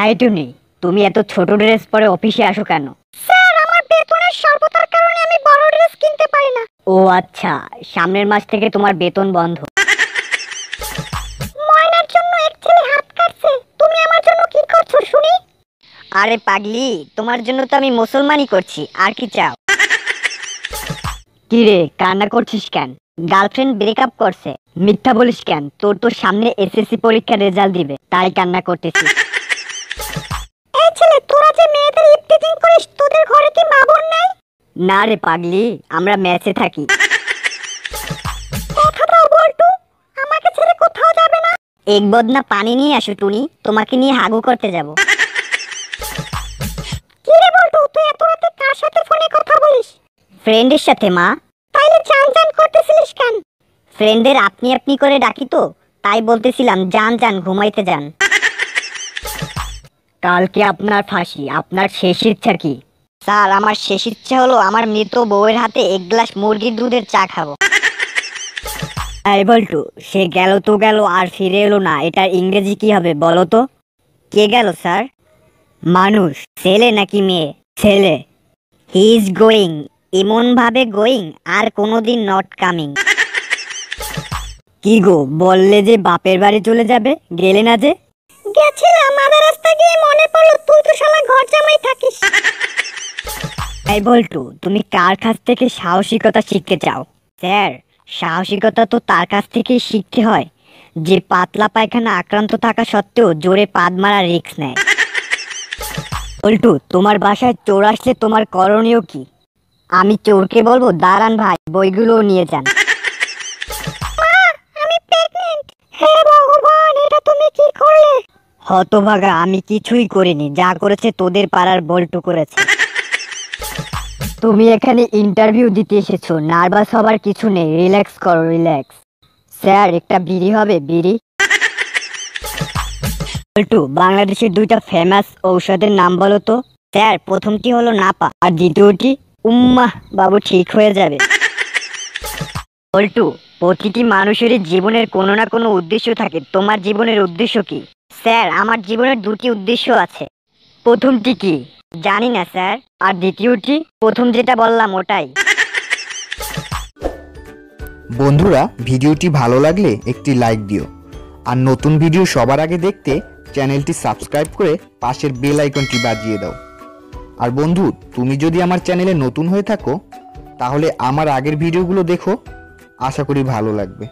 এই টুনি, তুমি এত ছোট ড্রেস পরে অফিসে আসো কেন? স্যার, আমার বেতনের স্বল্পতার কারণে আমি বড় ড্রেস কিনতে পারি না। ও আচ্ছা, সামনের মাস থেকে তোমার বেতন বন্ধ। ময়নার জন্য এক ছেলে হাত কাটছে, তুমি আমার জন্য কি করছো শুনি? আরে পাগলি, তোমার জন্য তো আমি মুসলমানই করছি, আর কি চাও? কি রে, কান্না করছিস কেন? গার্লফ্রেন্ড ব্রেকআপ করছে? মিথ্যা বলিস কেন? তোর তো সামনে এসএসসি পরীক্ষার রেজাল্ট দিবে, তাই কান্না করতেছিস। এই ছেলে, তোরা যে মেয়েদের ইফটিজিং করিস, তোদের ঘরে কি মা বোন নাই? না রে পাগলি, আমরা ম্যাচে থাকি। কথা দাও বল্টু, আমাকে ছেড়ে কোথাও যাবে না। এক বদনা পানি নিয়ে আসো টুনি, তোমাকে নিয়ে হাগু করতে যাব। কি রে বল্টু, তুই এত রাতে কার সাথে ফোনে কথা বলিস? ফ্রেন্ডের সাথে। মা, তাইলে জান জান করতেছিলিস কেন? ফ্রেন্ডদের আপনি আপনি করে ডাকি তো, তাই বলতেছিলাম যান যান, ঘুমাইতে যান। কালকে আপনার ফাঁসি, আপনার শেষ ইচ্ছা কি? স্যার, আমার শেষ ইচ্ছা হলো আমার মৃত বউয়ের হাতে এক গ্লাস মুরগির দুধের চা খাবো। এই বল্টু, সে গেল তো গেল, আর ফিরে এলো না, এটার ইংরেজি কি হবে বলো তো? কে গেল স্যার? মানুষ। ছেলে নাকি মেয়ে? ছেলে। হি ইজ গোয়িং, এমন ভাবে গোয়িং, আর কোনোদিন নট কামিং। কি গো, বললে যে বাপের বাড়ি চলে যাবে, গেলে না যে? গেছিলাম, আধা রাস্তা গিয়ে মনে পড়লো তুই তো শালা ঘর জামাই থাকিস। এই বল্টু, তুমি কার কাছ থেকে সাহসিকতা শিখতে চাও? স্যার, সাহসিকতা তো তার কাছ থেকেই শিখতে হয় যে পাতলা পায়খানা আক্রান্ত থাকা সত্ত্বেও জোরে পাদ মারা রিস্ক নেয়। বল্টু, তোমার বাসায় চোর আসলে তোমার করণীয় কি? আমি চোরকে বলবো দাঁড়ান ভাই, বইগুলোও নিয়ে যান। আমি প্রেগন্যান্ট। হে ভগবান, এটা তুমি কি করলে? হতভাগা, আমি কিছুই করিনি, যা করেছে তোদের পাড়ার বল্টু করেছে। তুমি এখানে ইন্টারভিউ দিতে এসেছো, নার্ভাস হবার কিছু নেই, রিল্যাক্স করো, রিল্যাক্স। স্যার, একটা বিড়ি হবে, বিড়ি? বল্টু, বাংলাদেশের দুইটা ফেমাস ঔষধের নাম বলো তো। স্যার, প্রথমটি হলো নাপা, আর দ্বিতীয়টি উম্মাহ বাবু, ঠিক হয়ে যাবে। বল্টু, প্রতিটি মানুষেরই জীবনের কোনো না কোনো উদ্দেশ্য থাকে, তোমার জীবনের উদ্দেশ্য কি? স্যার, আমার জীবনের দুটি উদ্দেশ্য আছে। প্রথমটি কি? জানি না স্যার। আর দ্বিতীয়টি? প্রথম যেটা বললাম ওটাই। বন্ধুরা, ভিডিওটি ভালো লাগলে একটি লাইক দিও, আর নতুন ভিডিও সবার আগে দেখতে চ্যানেলটি সাবস্ক্রাইব করে পাশের বেল আইকনটি বাজিয়ে দাও। আর বন্ধু, তুমি যদি আমার চ্যানেলে নতুন হয়ে থাকো তাহলে আমার আগের ভিডিওগুলো দেখো, আশা করি ভালো লাগবে।